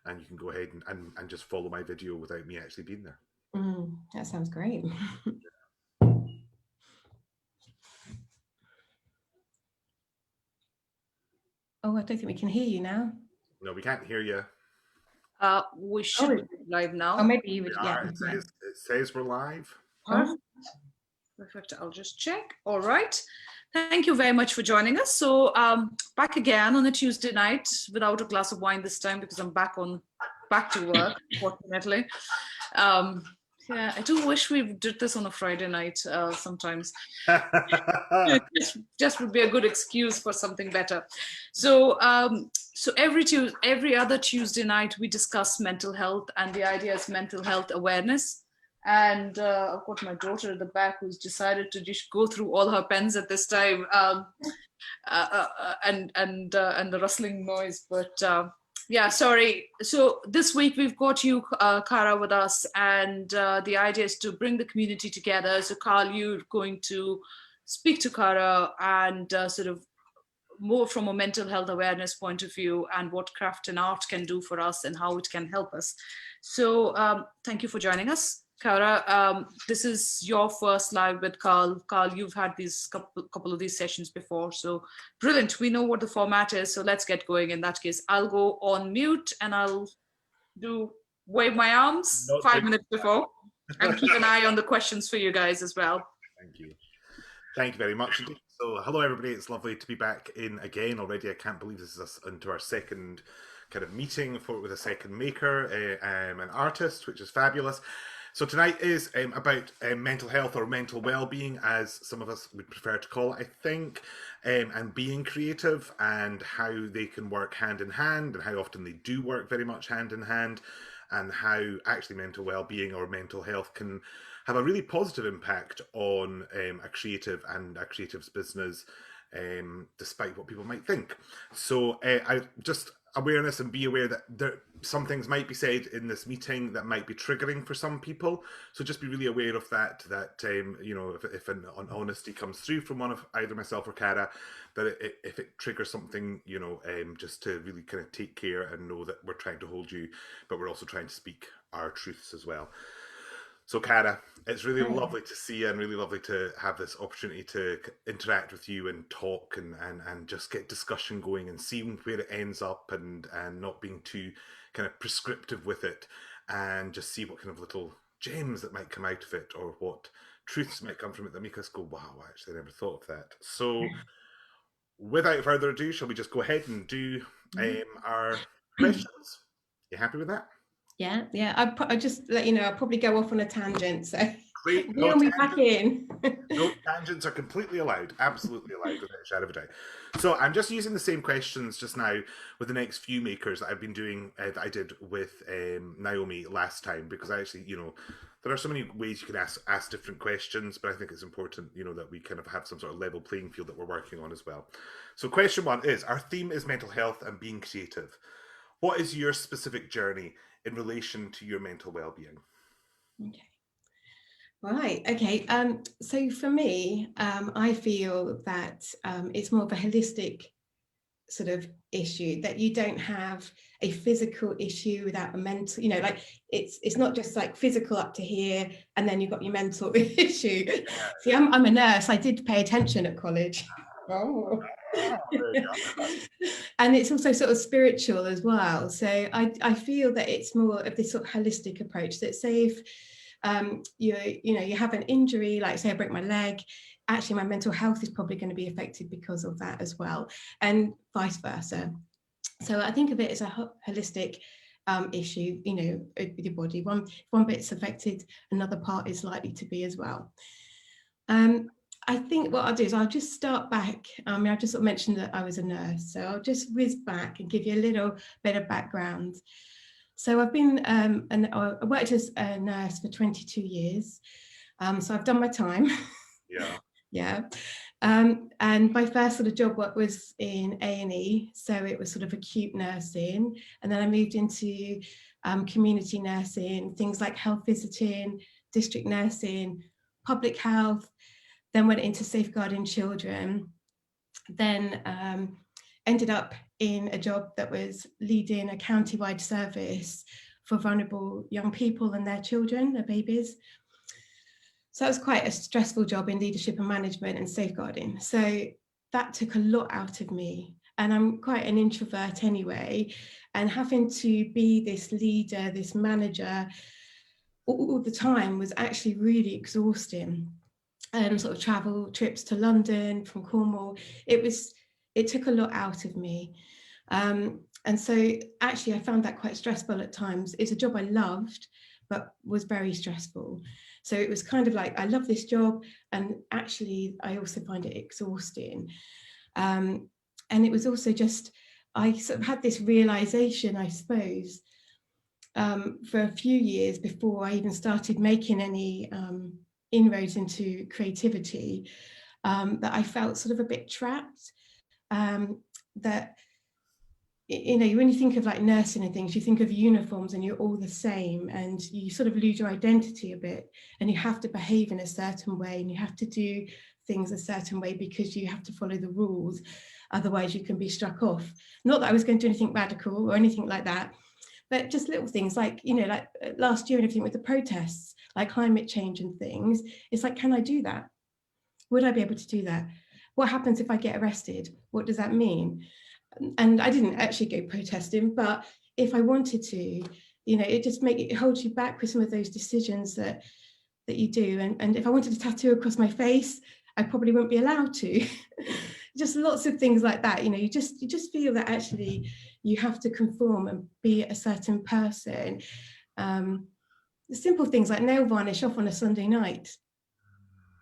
and you can go ahead and just follow my video without me actually being there. That sounds great. Oh, I don't think we can hear you now. No, we can't hear you. We should be live now. Oh, maybe you would. Yeah. It says we're live. Perfect. Perfect. I'll just check. All right. Thank you very much for joining us. So back again on a Tuesday night without a glass of wine this time, because I'm back to work, fortunately. Yeah, I do wish we did this on a Friday night sometimes. just would be a good excuse for something better. So so every other Tuesday night we discuss mental health, and the idea is mental health awareness. And I've got my daughter at the back who's decided to just go through all her pens at this time, and the rustling noise. But yeah, sorry. So this week we've got you, Cara, with us, and the idea is to bring the community together. So Karl, you're going to speak to Cara and sort of more from a mental health awareness point of view, and what craft and art can do for us and how it can help us. So thank you for joining us. Cara, this is your first live with Karl. Karl, you've had these couple of these sessions before, so brilliant. We know what the format is, so let's get going. In that case, I'll go on mute and I'll wave my arms 5 minutes before, and keep an eye on the questions for you guys as well. Thank you. Thank you very much indeed. So hello everybody, it's lovely to be back in again already. I can't believe this is us into our second kind of meeting with a second maker, an artist, which is fabulous. So tonight is about mental health, or mental well-being, as some of us would prefer to call it, I think, and being creative, and how they can work hand in hand, and how often they do work very much hand in hand, and how actually mental well-being or mental health can have a really positive impact on a creative and a creative's business, despite what people might think. So I just awareness, and be aware that some things might be said in this meeting that might be triggering for some people. So just be really aware of that, you know, if an honesty comes through from one of either myself or Cara, that if it triggers something, you know, just to really kind of take care and know that we're trying to hold you, but we're also trying to speak our truths as well. So Cara, it's really lovely to see you, and really lovely to have this opportunity to interact with you and talk and just get discussion going and seeing where it ends up, and not being too kind of prescriptive with it, and just see what kind of little gems that might come out of it, or what truths might come from it that make us go, wow, actually I never thought of that. So without further ado, shall we just go ahead and do our questions? You happy with that? Yeah. I just let you know, I'll probably go off on a tangent, so great. We'll be back in. No, tangents are completely allowed, absolutely allowed, without a shadow of a doubt. So I'm just using the same questions just now with the next few makers that I've been doing, that I did with Naomi last time, because I actually, you know, there are so many ways you can ask different questions, but I think it's important, you know, that we kind of have some sort of level playing field that we're working on as well. So question 1 is, our theme is mental health and being creative. What is your specific journey in relation to your mental well-being? Okay. Right. Okay. So for me, I feel that it's more of a holistic sort of issue, that you don't have a physical issue without a mental, you know, like it's not just like physical up to here and then you've got your mental issue. See, I'm a nurse. I did pay attention at college. Oh. And it's also sort of spiritual as well. So I feel that it's more of this sort of holistic approach, that say if you have an injury, like say I break my leg, actually my mental health is probably going to be affected because of that as well, and vice versa. So I think of it as a holistic issue, you know, with your body. One bit's affected, another part is likely to be as well. I think what I'll do is I'll just start back. I mean, I just sort of mentioned that I was a nurse, so I'll just whiz back and give you a little bit of background. So I've been, I worked as a nurse for 22 years. So I've done my time. Yeah. Yeah. And my first sort of job was in A&E. So it was sort of acute nursing. And then I moved into community nursing, things like health visiting, district nursing, public health, then went into safeguarding children, then ended up in a job that was leading a county-wide service for vulnerable young people and their children, their babies. So it was quite a stressful job in leadership and management and safeguarding. So that took a lot out of me. And I'm quite an introvert anyway. And having to be this leader, this manager all the time was actually really exhausting. Sort of travel trips to London from Cornwall, it took a lot out of me. And so actually I found that quite stressful at times. It's a job I loved, but was very stressful. So it was kind of like, I love this job, and actually I also find it exhausting. And it was also just, I sort of had this realization, I suppose, for a few years before I even started making any inroads into creativity, that I felt sort of a bit trapped. That, you know, when you think of like nursing and things, you think of uniforms and you're all the same, and you sort of lose your identity a bit, and you have to behave in a certain way, and you have to do things a certain way because you have to follow the rules, otherwise you can be struck off. Not that I was going to do anything radical or anything like that, but just little things like, you know, like last year and everything with the protests, like climate change and things. It's like, can I do that? Would I be able to do that? What happens if I get arrested? What does that mean? And I didn't actually go protesting, but if I wanted to, you know, it holds you back with some of those decisions that you do. And if I wanted a tattoo across my face, I probably wouldn't be allowed to. Just lots of things like that. You know, you just feel that actually you have to conform and be a certain person. The simple things like nail varnish off on a Sunday night,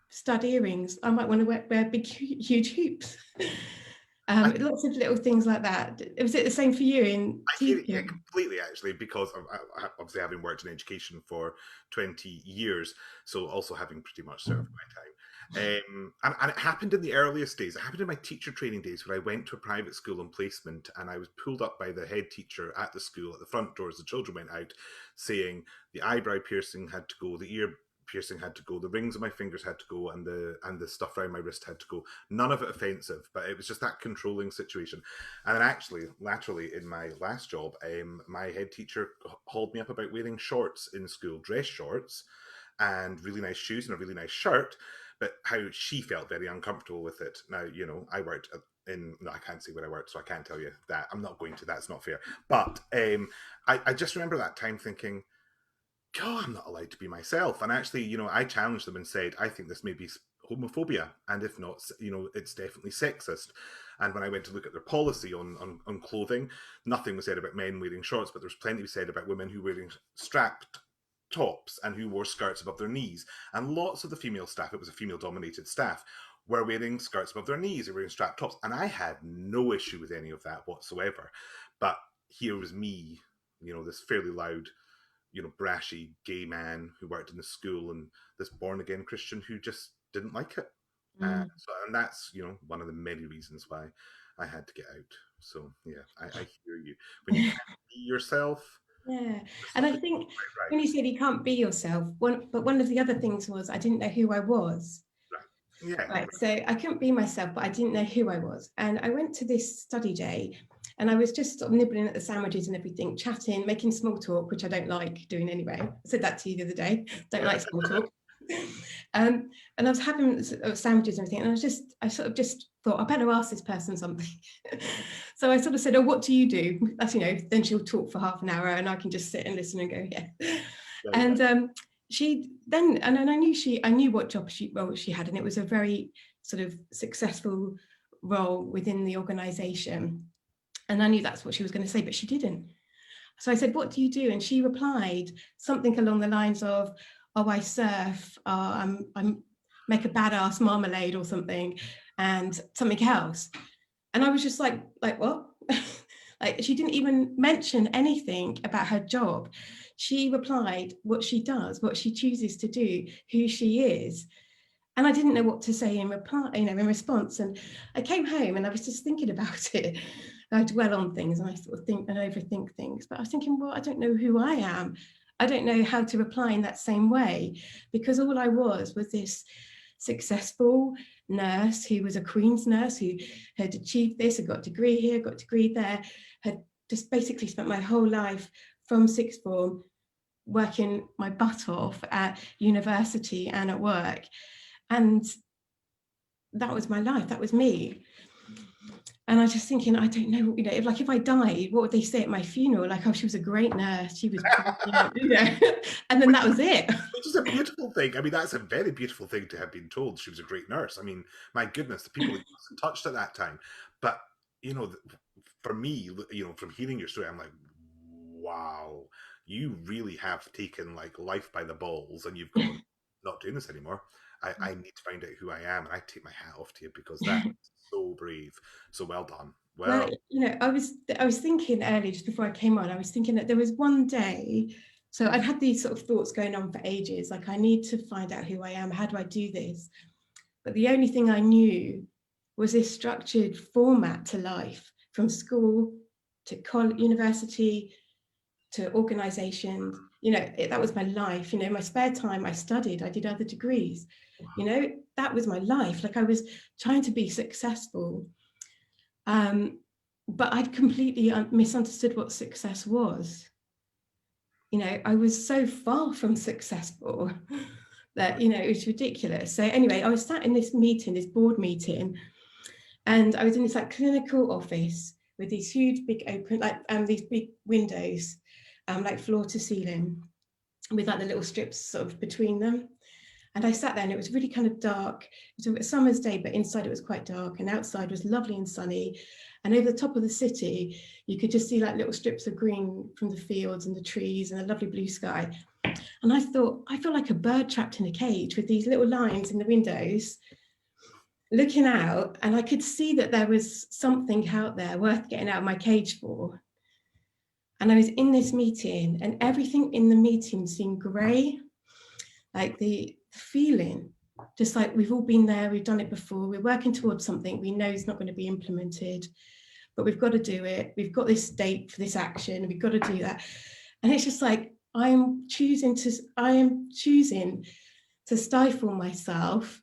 stud earrings. I might want to wear big, huge hoops. Lots of little things like that. Was it the same for you in I hear it, yeah, teaching? completely, actually, because obviously having worked in education for 20 years, so also having pretty much served my time. And it happened in the earliest days. It happened in my teacher training days, where I went to a private school on placement, and I was pulled up by the head teacher at the school at the front door as the children went out, saying the eyebrow piercing had to go, the ear piercing had to go, the rings on my fingers had to go, and the stuff around my wrist had to go. None of it offensive, but it was just that controlling situation. And then actually, laterally in my last job, my head teacher hauled me up about wearing shorts in school, dress shorts, and really nice shoes and a really nice shirt, but how she felt very uncomfortable with it. Now, you know, I worked no, I can't say where I worked, so I can't tell you that. I'm not going to, that's not fair. But I just remember that time thinking, God, I'm not allowed to be myself. And actually, you know, I challenged them and said, I think this may be homophobia. And if not, you know, it's definitely sexist. And when I went to look at their policy on clothing, nothing was said about men wearing shorts, but there was plenty said about women who were wearing strapped tops and who wore skirts above their knees. And lots of the female staff, it was a female-dominated staff, were wearing skirts above their knees, they were wearing strapped tops. And I had no issue with any of that whatsoever. But here was me, you know, this fairly loud, you know, brashy gay man who worked in the school, and this born-again Christian who just didn't like it. And that's, you know, one of the many reasons why I had to get out. So yeah, I hear you. When you can't be yourself. Yeah, and I think when you said you can't be yourself, one of the other things was I didn't know who I was. Right. Yeah. Right. So I couldn't be myself, but I didn't know who I was. And I went to this study day, and I was just sort of nibbling at the sandwiches and everything, chatting, making small talk, which I don't like doing anyway. I said that to you the other day. Don't like small talk. And I was having sandwiches and everything, and I sort of just thought, I better ask this person something. So I sort of said, oh, what do you do? That's, you know, then she'll talk for half an hour and I can just sit and listen and go, yeah. And she then, and then I knew what job she had, and it was a very sort of successful role within the organization. And I knew that's what she was going to say, but she didn't. So I said, what do you do? And she replied something along the lines of, oh, I surf, I'm make a badass marmalade or something, and something else. And I was just like what? Like, she didn't even mention anything about her job. She replied what she does, what she chooses to do, who she is. And I didn't know what to say in reply, you know, in response. And I came home and I was just thinking about it. I dwell on things and I sort of think and overthink things. But I was thinking, well, I don't know who I am. I don't know how to reply in that same way, because all I was this successful nurse who was a Queen's nurse, who had achieved this, had got a degree here, got a degree there, had just basically spent my whole life from sixth form working my butt off at university and at work. And that was my life, that was me. And I was just thinking, I don't know, if I died, what would they say at my funeral? Like, oh, she was a great nurse, she was brilliant, and then that was it. Which is a beautiful thing. I mean, that's a very beautiful thing to have been told she was a great nurse. I mean, my goodness, the people that you must have touched at that time. But, for me, from hearing your story, I'm like, wow, you really have taken like life by the balls, and you've gone, not doing this anymore. I need to find out who I am, and I take my hat off to you, because that's so brave. So well done. Well, I was thinking earlier, just before I came on, I was thinking that there was one day, so I'd had these sort of thoughts going on for ages, like, I need to find out who I am, how do I do this? But the only thing I knew was this structured format to life, from school to college, university, to organizations. That was my life. My spare time, I studied, I did other degrees. Wow. That was my life. Like, I was trying to be successful. But I'd completely misunderstood what success was. I was so far from successful that, it was ridiculous. So anyway, I was sat in this meeting, this board meeting, and I was in this like clinical office with these huge, big open, like these big windows, like floor to ceiling, with like the little strips sort of between them. And I sat there, and it was really kind of dark. It was a summer's day, but inside it was quite dark, and outside was lovely and sunny. And over the top of the city, you could just see like little strips of green from the fields and the trees and a lovely blue sky. And I thought, I feel like a bird trapped in a cage with these little lines in the windows, looking out, and I could see that there was something out there worth getting out of my cage for. And I was in this meeting, and everything in the meeting seemed grey. Like the feeling, just like we've all been there, we've done it before, we're working towards something we know is not going to be implemented, but we've got to do it. We've got this date for this action, we've got to do that. And it's just like, I am choosing to stifle myself,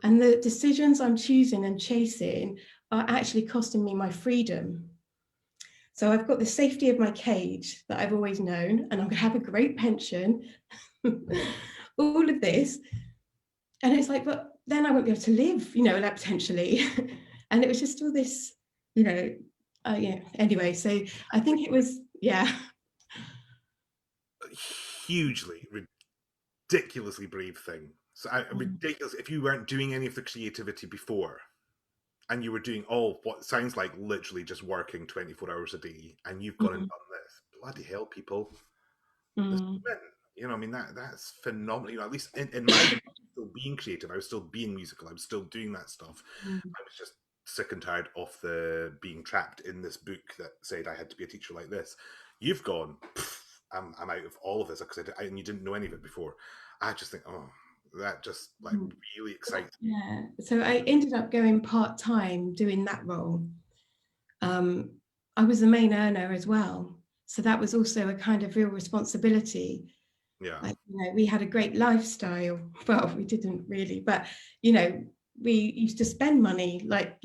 and the decisions I'm choosing and chasing are actually costing me my freedom. So I've got the safety of my cage that I've always known, and I'm going to have a great pension, all of this. And it's like, but then I won't be able to live, like, potentially. And it was just all this, anyway, so I think it was, Hugely, ridiculously brave thing. So ridiculous. If you weren't doing any of the creativity before, and you were doing all what sounds like literally just working 24 hours a day, and you've gone and done this, bloody hell, people. I mean, that's phenomenal. At least in my still being creative, I was still being musical, I was still doing that stuff. I was just sick and tired of the being trapped in this book that said I had to be a teacher like this. You've gone, I'm out of all of this, because and you didn't know any of it before. I just think, oh, that just like really excites me. Yeah. So I ended up going part-time doing that role. I was the main earner as well, so that was also a kind of real responsibility. Yeah. Like, we had a great lifestyle. Well, we didn't really, but we used to spend money, like,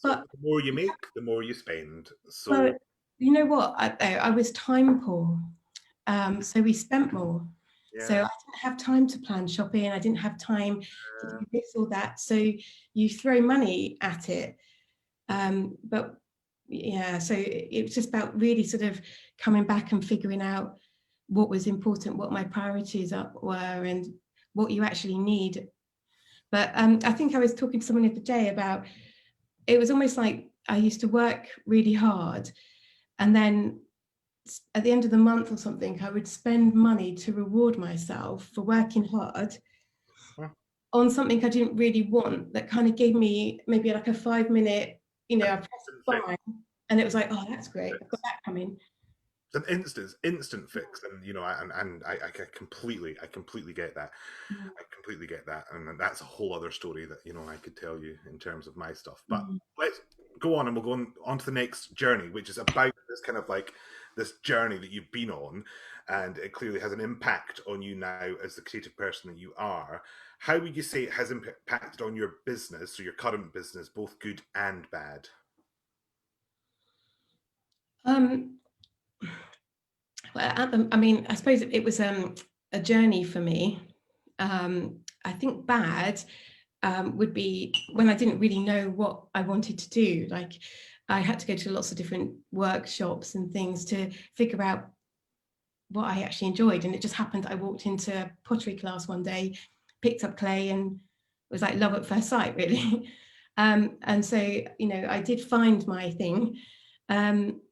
but the more you make, the more you spend. So, well, you know what? I was time poor, so we spent more. yeah. So I didn't have time to plan shopping. I didn't have time to do this or that. So you throw money at it. But yeah, so it was just about really sort of coming back and figuring out what was important, what my priorities were, and what you actually need. But I think I was talking to someone the other day about, it was almost like I used to work really hard, and then at the end of the month or something, I would spend money to reward myself for working hard on something I didn't really want, that kind of gave me maybe like a 5-minute, I pressed buy, and it was like, oh, that's great, I've got that coming. It's an instant fix, and I completely get that. I completely get that, and that's a whole other story that I could tell you in terms of my stuff. But let's go on, and we'll go on to the next journey, which is about this kind of like this journey that you've been on, and it clearly has an impact on you now as the creative person that you are. How would you say it has impacted on your business, or your current business, both good and bad? Um, well, I mean, I suppose it was a journey for me. I think bad would be when I didn't really know what I wanted to do. Like, I had to go to lots of different workshops and things to figure out what I actually enjoyed. And it just happened I walked into a pottery class one day, picked up clay, and it was like love at first sight, really. And so, I did find my thing. Um,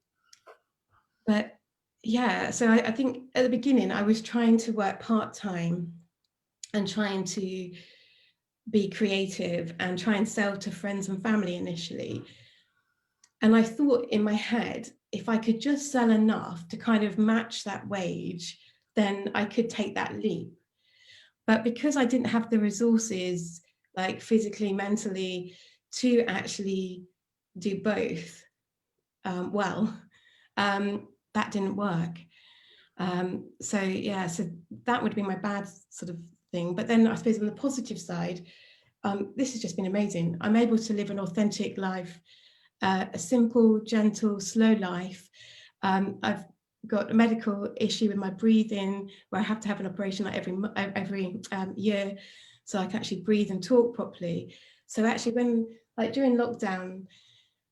but yeah, so I think at the beginning I was trying to work part-time and trying to be creative and try and sell to friends and family initially. And I thought in my head, if I could just sell enough to kind of match that wage, then I could take that leap. But because I didn't have the resources, like physically, mentally, to actually do both well, that didn't work. So yeah, so that would be my bad sort of thing. But then I suppose on the positive side, this has just been amazing. I'm able to live an authentic life, a simple, gentle, slow life. I've got a medical issue with my breathing where I have to have an operation like every year, so I can actually breathe and talk properly. So actually, when like during lockdown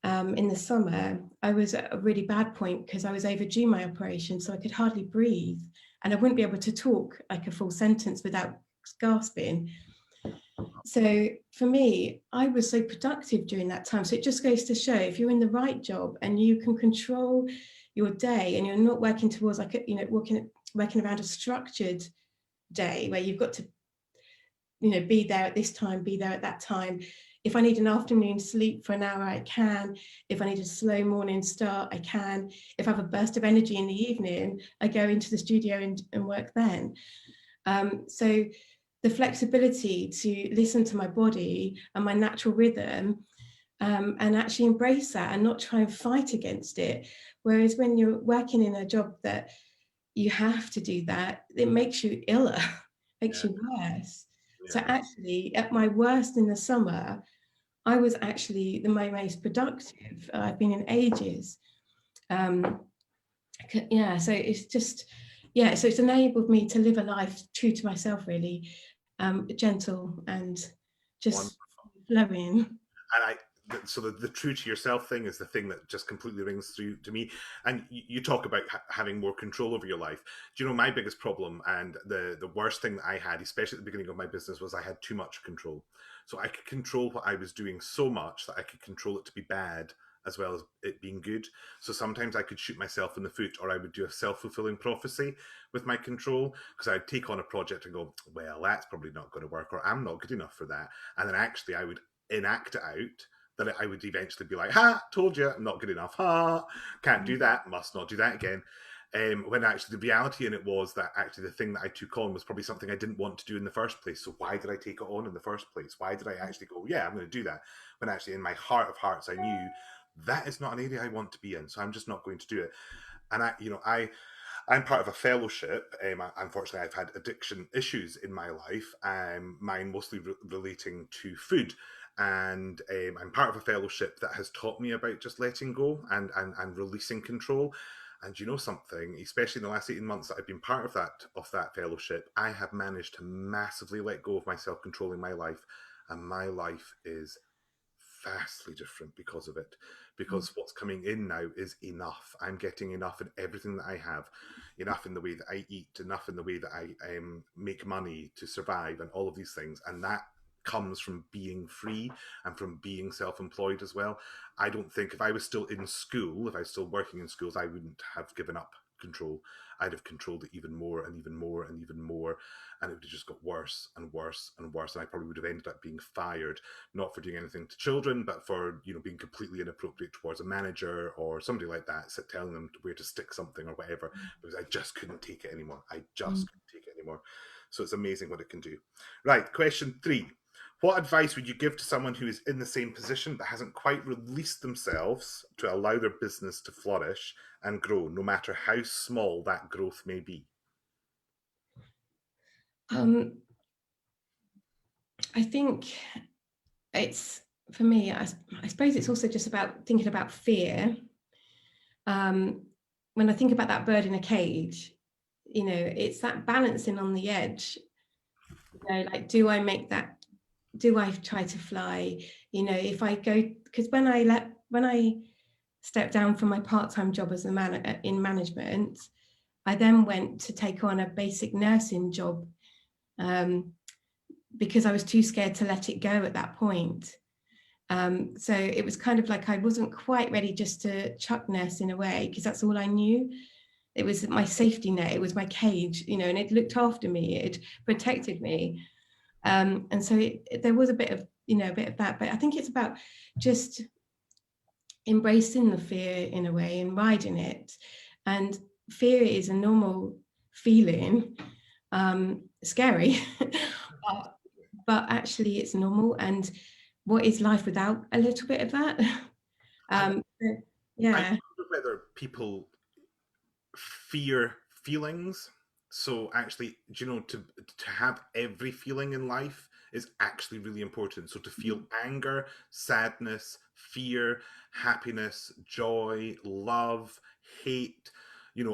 in the summer, I was at a really bad point because I was overdue my operation, so I could hardly breathe, and I wouldn't be able to talk like a full sentence without gasping. So for me, I was so productive during that time. So it just goes to show if you're in the right job and you can control your day and you're not working towards like working around a structured day where you've got to be there at this time, be there at that time. If I need an afternoon sleep for an hour, I can. If I need a slow morning start, I can. If I have a burst of energy in the evening, I go into the studio and work then. So the flexibility to listen to my body and my natural rhythm, and actually embrace that and not try and fight against it. Whereas when you're working in a job that you have to do that, it makes you iller, makes Yeah, you worse. So yeah. actually, at my worst in the summer, I was actually my most productive I've been in ages. Um, yeah, so it's just, yeah, so it's enabled me to live a life true to myself, really, gentle and just Wonderful. flowing. And so the true to yourself thing is the thing that just completely rings through to me. And you talk about having more control over your life. Do you know my biggest problem and the worst thing that I had, especially at the beginning of my business, was I had too much control. So I could control what I was doing so much that I could control it to be bad as well as it being good. So sometimes I could shoot myself in the foot, or I would do a self-fulfilling prophecy with my control, because I'd take on a project and go, well, that's probably not going to work, or I'm not good enough for that. And then actually I would enact it out, that I would eventually be like, ha, told you, I'm not good enough. Ha, can't do that, must not do that again. When actually the reality in it was that actually the thing that I took on was probably something I didn't want to do in the first place. So why did I take it on in the first place? Why did I actually go, yeah, I'm going to do that? When actually in my heart of hearts, I knew that is not an area I want to be in. So I'm just not going to do it. And I'm part of a fellowship. Unfortunately, I've had addiction issues in my life, mine mostly relating to food. And I'm part of a fellowship that has taught me about just letting go and releasing control. And you know something, especially in the last 18 months that I've been part of that fellowship, I have managed to massively let go of myself controlling my life. And my life is vastly different because of it, because what's coming in now is enough. I'm getting enough in everything that I have, enough in the way that I eat, enough in the way that I make money to survive, and all of these things. And that comes from being free and from being self-employed as well. I don't think if I was still in school, if I was still working in schools, I wouldn't have given up control. I'd have controlled it even more and even more and even more, and it would have just got worse and worse and worse. And I probably would have ended up being fired, not for doing anything to children, but for being completely inappropriate towards a manager or somebody like that, telling them where to stick something or whatever, because I just couldn't take it anymore. I just couldn't take it anymore. So it's amazing what it can do. Right, question 3. What advice would you give to someone who is in the same position but hasn't quite released themselves to allow their business to flourish and grow, no matter how small that growth may be? Um, I think it's, for me, I suppose it's also just about thinking about fear. When I think about that bird in a cage, it's that balancing on the edge. Like, do I make that? Do I try to fly? If I go, because when I stepped down from my part-time job as in management, I then went to take on a basic nursing job, because I was too scared to let it go at that point. So it was kind of like I wasn't quite ready just to chuck nursing away, because that's all I knew. It was my safety net, it was my cage, and it looked after me, it protected me. And so there was a bit of that, but I think it's about just embracing the fear in a way and riding it. And fear is a normal feeling, scary, but actually it's normal. And what is life without a little bit of that? Yeah. I wonder whether people fear feelings. So actually, to have every feeling in life is actually really important. So to feel anger, sadness, fear, happiness, joy, love, hate,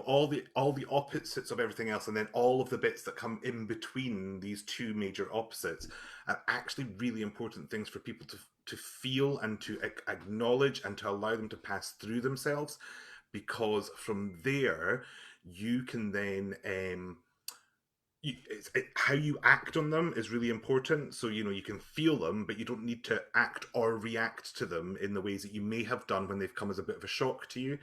all the opposites of everything else, and then all of the bits that come in between these two major opposites are actually really important things for people to feel and to acknowledge and to allow them to pass through themselves, because from there you can then how you act on them is really important. So you can feel them, but you don't need to act or react to them in the ways that you may have done when they've come as a bit of a shock to you.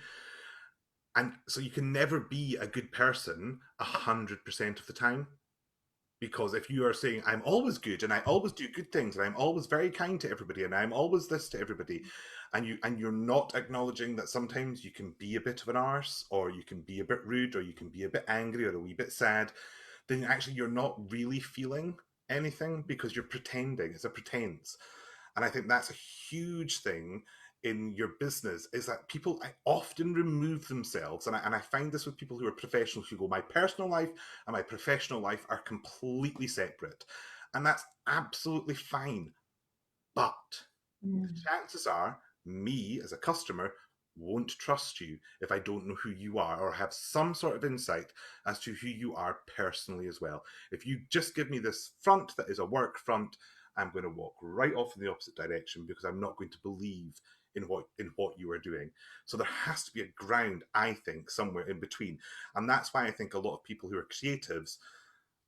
And so you can never be a good person 100% of the time, because if you are saying I'm always good and I always do good things and I'm always very kind to everybody and I'm always this to everybody, and you're not acknowledging that sometimes you can be a bit of an arse, or you can be a bit rude, or you can be a bit angry or a wee bit sad, then actually you're not really feeling anything, because you're pretending. It's a pretense. And I think that's a huge thing in your business, is that people often remove themselves. And I find this with people who are professionals, who go, my personal life and my professional life are completely separate. And that's absolutely fine. But the chances are, me as a customer won't trust you if I don't know who you are, or have some sort of insight as to who you are personally as well. If you just give me this front that is a work front, I'm going to walk right off in the opposite direction, because I'm not going to believe in what you are doing. So there has to be a ground, I think, somewhere in between. And that's why I think a lot of people who are creatives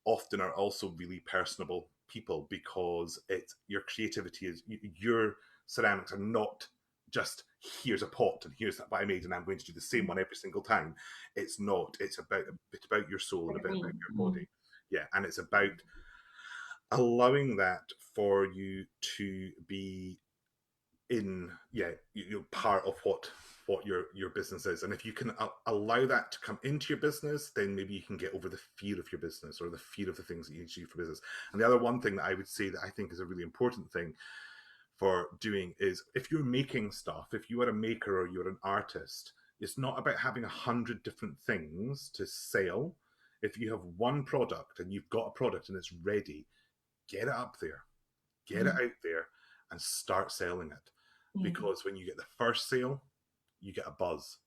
often are also really personable people, because it's your creativity is your ceramics are not just here's a pot and here's what I made and I'm going to do the same one every single time. It's not. It's about a bit about your soul and a bit about your body. Yeah, and it's about allowing that for you to be in, part of what your business is. And if you can allow that to come into your business, then maybe you can get over the fear of your business, or the fear of the things that you need to do for business. And the other one thing that I would say that I think is a really important thing for doing is, if you're making stuff, if you are a maker or you're an artist, it's not about having 100 different things to sell. If you have one product and you've got a product and it's ready, get it up there, get it out there, and start selling it. Because when you get the first sale, you get a buzz.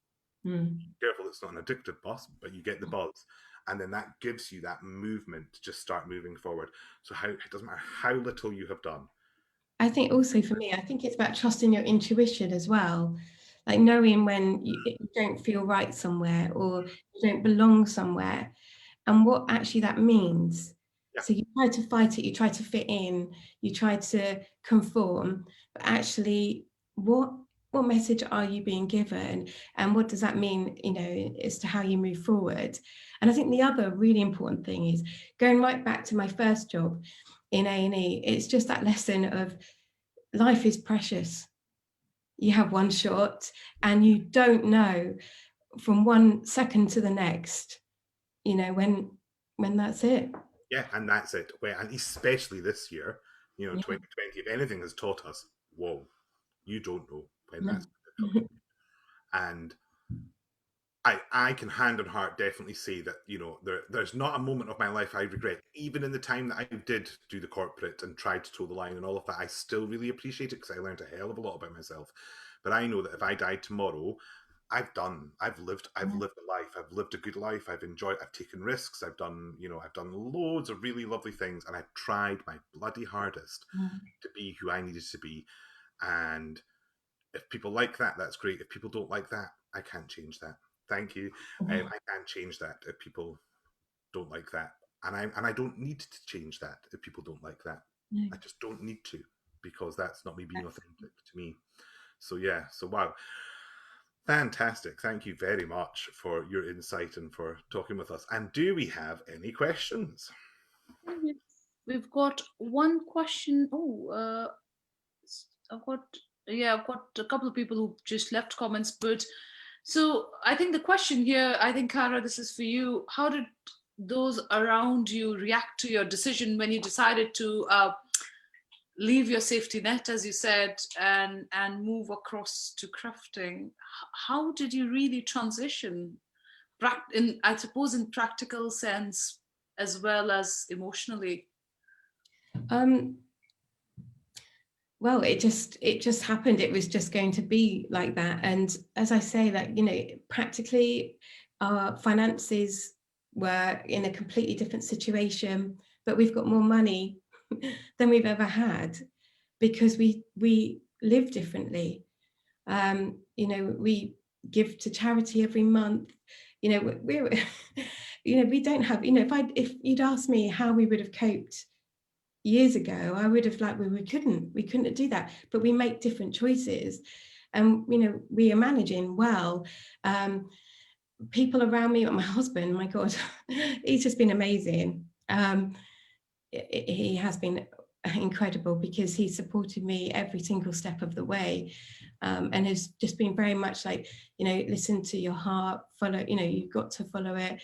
Careful, it's not an addictive buzz, but you get the buzz. And then that gives you that movement to just start moving forward. So it doesn't matter how little you have done. I think also for me, I think it's about trusting your intuition as well. Like knowing when you don't feel right somewhere, or you don't belong somewhere, and what actually that means. Yeah. So you try to fight it, you try to fit in, you try to conform, but actually what message are you being given, and what does that mean, as to how you move forward? And I think the other really important thing is going right back to my first job in A&E. It's just that lesson of life is precious. You have one shot and you don't know from 1 second to the next, when that's it. Yeah, and that's it. Well, and especially this year, 2020, if anything has taught us, whoa, you don't know when that's going to come. And I can hand on heart definitely say that, you know, there's not a moment of my life I regret. Even in the time that I did do the corporate and tried to toe the line and all of that, I still really appreciate it because I learned a hell of a lot about myself. But I know that if I died tomorrow, I've lived a life. I've lived a good life. I've taken risks. I've done loads of really lovely things, and I've tried my bloody hardest to be who I needed to be. And if people like that, that's great. If people don't like that, I can't change that. Thank you. I can't change that if people don't like that, and I don't need to change that if people don't like that. No. I just don't need to, because that's not me being authentic to me. So yeah. So wow. Fantastic. Thank you very much for your insight and for talking with us. And do we have any questions? We've got one question. I've got I've got a couple of people who just left comments, but so I think the question here, I think Cara, this is for you. How did those around you react to your decision when you decided to leave your safety net, as you said, and move across to crafting? How did you really transition, I suppose, in practical sense as well as emotionally? Well, it just happened. It was just going to be like that. And as I say, that, you know, practically our finances were in a completely different situation, but we've got more money than we've ever had because we live differently. You know, we give to charity every month. You know, we're you know, we don't have, you know, if you'd asked me how we would have coped years ago, I would have like, we couldn't do that, but we make different choices, and you know, we are managing well. People around me, my husband, my God, he's just been amazing. He has been incredible because he supported me every single step of the way, and has just been very much like, you know, listen to your heart, follow, you know, you've got to follow it.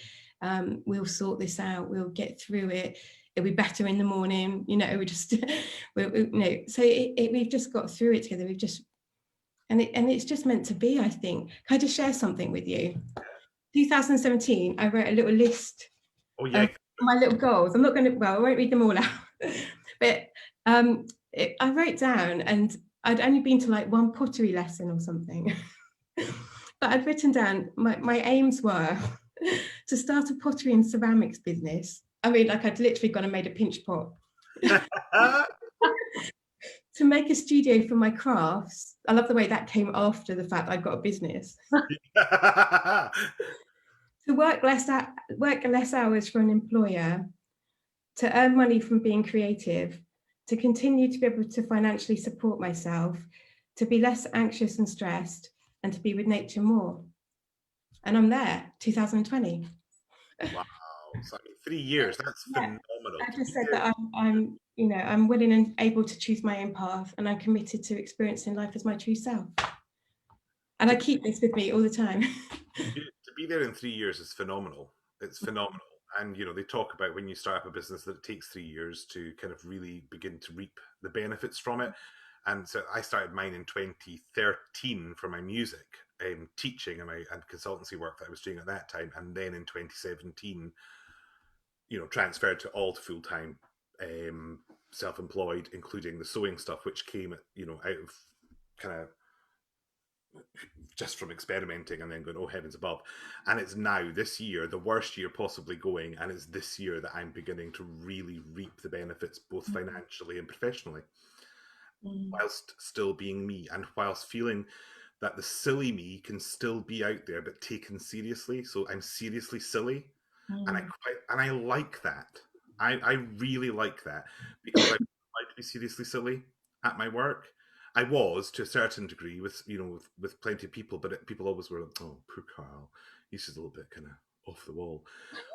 We'll sort this out, we'll get through it, it'll be better in the morning, you know, we just you know, so we've just got through it together. We've just, and it's just meant to be, I think. Can I just share something with you? 2017, I wrote a little list of my little goals. I'm not going to, well, I won't read them all out, but I wrote down, and I'd only been to like one pottery lesson or something, but I'd written down my aims were to start a pottery and ceramics business. I mean, like, I'd literally gone and made a pinch pot. To make a studio for my crafts. I love the way that came after the fact I'd got a business. To work less hours for an employer, to earn money from being creative, to continue to be able to financially support myself, to be less anxious and stressed, and to be with nature more. And I'm there, 2020. Wow. So, I mean, 3 years, that's phenomenal. I just said that I'm, you know, I'm willing and able to choose my own path, and I'm committed to experiencing life as my true self. And I keep this with me all the time. To be there in 3 years is phenomenal. It's phenomenal. And, you know, they talk about when you start up a business that it takes 3 years to kind of really begin to reap the benefits from it. And so I started mine in 2013 for my music, teaching and consultancy work that I was doing at that time. And then in 2017, you know, transferred to all full-time self-employed, including the sewing stuff, which came, you know, out of kind of just from experimenting and then going, oh heavens above. And it's now this year, the worst year possibly going, and it's this year that I'm beginning to really reap the benefits, both financially and professionally, whilst still being me, and whilst feeling that the silly me can still be out there but taken seriously. So I'm seriously silly, and I like that. I really like that, because I like to be seriously silly at my work. I was, to a certain degree, with, you know, with plenty of people, but people always were like, oh, poor Karl, he's just a little bit kind of off the wall.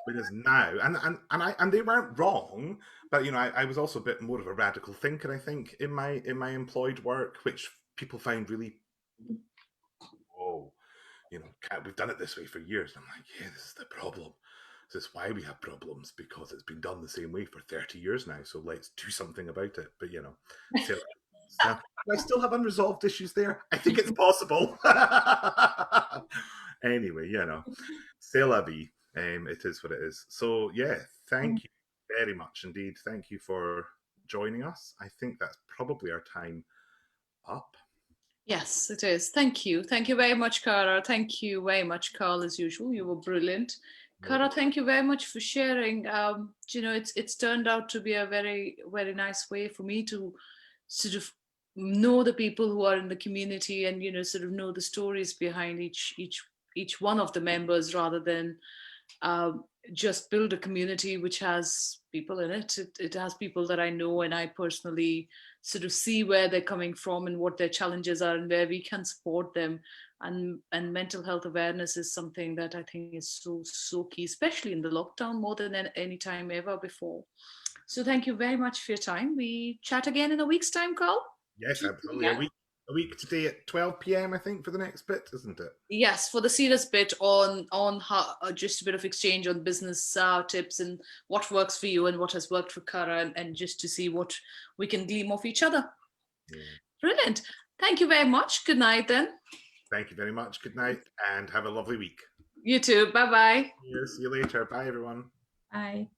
Whereas now, and they weren't wrong, but, you know, I was also a bit more of a radical thinker, I think, in my employed work, which people find really, whoa, you know, we've done it this way for years. And I'm like, yeah, this is the problem. This is why we have problems, because it's been done the same way for 30 years now. So let's do something about it. But, you know, so, I still have unresolved issues there. I think it's possible. Anyway, you know, c'est la vie. It is what it is. So yeah, thank you very much indeed. Thank you for joining us. I think that's probably our time up. Yes, it is. Thank you. Thank you very much, Cara. Thank you very much, Karl, as usual. You were brilliant. Cara, thank you very much for sharing. You know, it's turned out to be a very, very nice way for me to sort of know the people who are in the community and, you know, sort of know the stories behind each one of the members rather than just build a community which has people in it. It has people that I know and I personally sort of see where they're coming from and what their challenges are and where we can support them. And mental health awareness is something that I think is so key, especially in the lockdown more than any time ever before. So thank you very much for your time. We chat again in a week's time, Karl. Yes, absolutely. A week today at 12 p.m. I think for the next bit, isn't it? Yes, for the serious bit on how, just a bit of exchange on business tips and what works for you and what has worked for Cara, and just to see what we can glean off each other. Yeah. Brilliant. Thank you very much. Good night then. Thank you very much. Good night and have a lovely week. You too. Bye-bye. See you later. Bye, everyone. Bye.